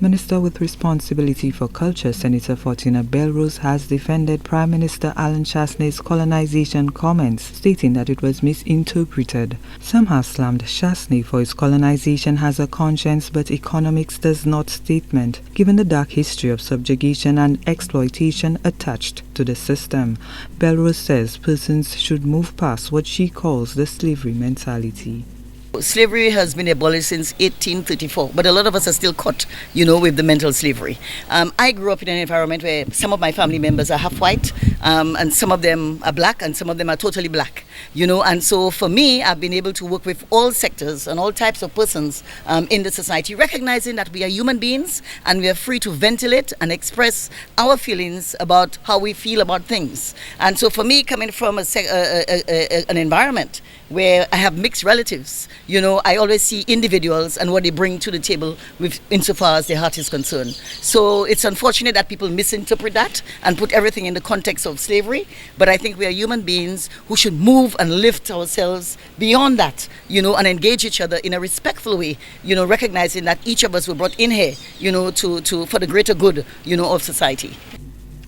Minister with responsibility for culture, Senator Fortuna Belrose, has defended Prime Minister Alan Chasney's colonization comments, stating that it was misinterpreted. Some have slammed Chasney for his colonization has a conscience but economics does not statement, given the dark history of subjugation and exploitation attached to the system. Belrose says persons should move past what she calls the slavery mentality. Slavery has been abolished since 1834, but a lot of us are still caught, with the mental slavery. I grew up in an environment where some of my family members are half white, and some of them are black, and some of them are totally black, and so for me, I've been able to work with all sectors and all types of persons in the society, recognizing that we are human beings and we are free to ventilate and express our feelings about how we feel about things. And so for me, coming from an environment where I have mixed relatives, I always see individuals and what they bring to the table insofar as their heart is concerned. So it's unfortunate that people misinterpret that and put everything in the context of slavery. But I think we are human beings who should move and lift ourselves beyond that, and engage each other in a respectful way, recognizing that each of us were brought in here, for the greater good, of society.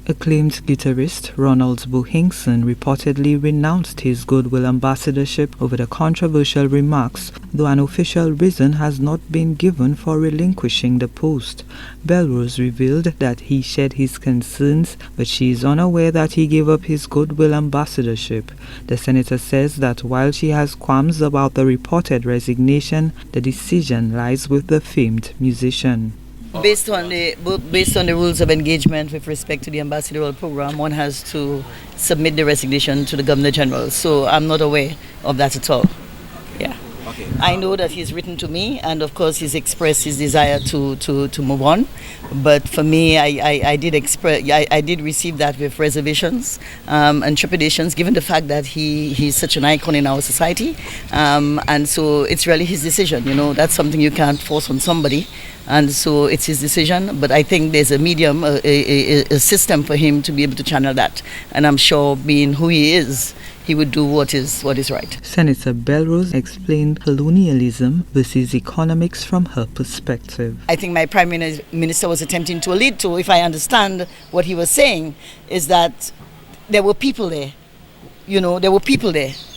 Acclaimed guitarist Ronald Bohingson reportedly renounced his goodwill ambassadorship over the controversial remarks, though an official reason has not been given for relinquishing the post. Belrose revealed that he shared his concerns, but she is unaware that he gave up his goodwill ambassadorship. The senator says that while she has qualms about the reported resignation, the decision lies with the famed musician. Based on the rules of engagement with respect to the ambassadorial program, one has to submit the resignation to the Governor General. So I'm not aware of that at all. Yeah. Okay. I know that he's written to me, and of course he's expressed his desire to move on. But for me, I did receive that with reservations and trepidations, given the fact that he's such an icon in our society. And so it's really his decision. That's something you can't force on somebody. And so it's his decision, but I think there's a medium, a system for him to be able to channel that. And I'm sure, being who he is, he would do what is right. Senator Belrose explained colonialism versus economics from her perspective. I think my Prime Minister was attempting to allude to, if I understand what he was saying, is that there were people there.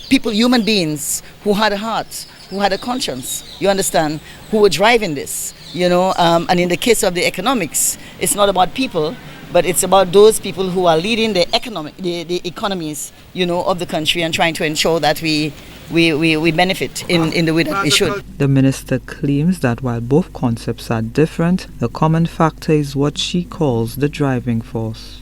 People, human beings who had a heart, who had a conscience, you understand, who were driving this, and in the case of the economics, it's not about people, but it's about those people who are leading the economies, of the country and trying to ensure that we benefit in the way that we should. The minister claims that while both concepts are different, the common factor is what she calls the driving force.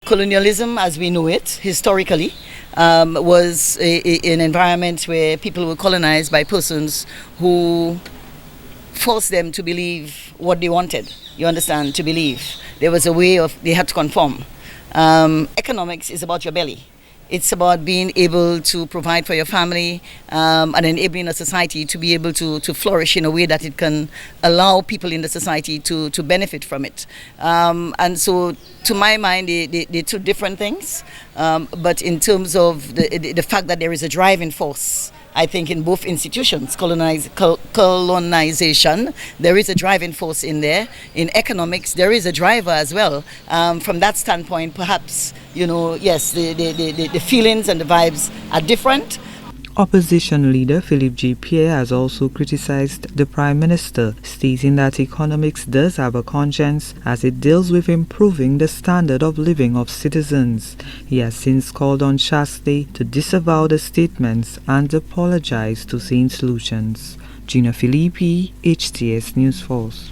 Colonialism, as we know it, historically, was an environment where people were colonized by persons who forced them to believe what they wanted, to believe. There was a way they had to conform. Economics is about your belly. It's about being able to provide for your family and enabling a society to be able to flourish in a way that it can allow people in the society to benefit from it. And so, to my mind, they're two different things. But in terms of the fact that there is a driving force, I think in both institutions, colonization, there is a driving force in there. In economics, there is a driver as well. From that standpoint, perhaps, yes, the feelings and the vibes are different. Opposition leader Philip J. Pierre has also criticized the Prime Minister, stating that economics does have a conscience as it deals with improving the standard of living of citizens. He has since called on Chasney to disavow the statements and apologize to Saint Lucians. Gina Filippi, HTS News Force.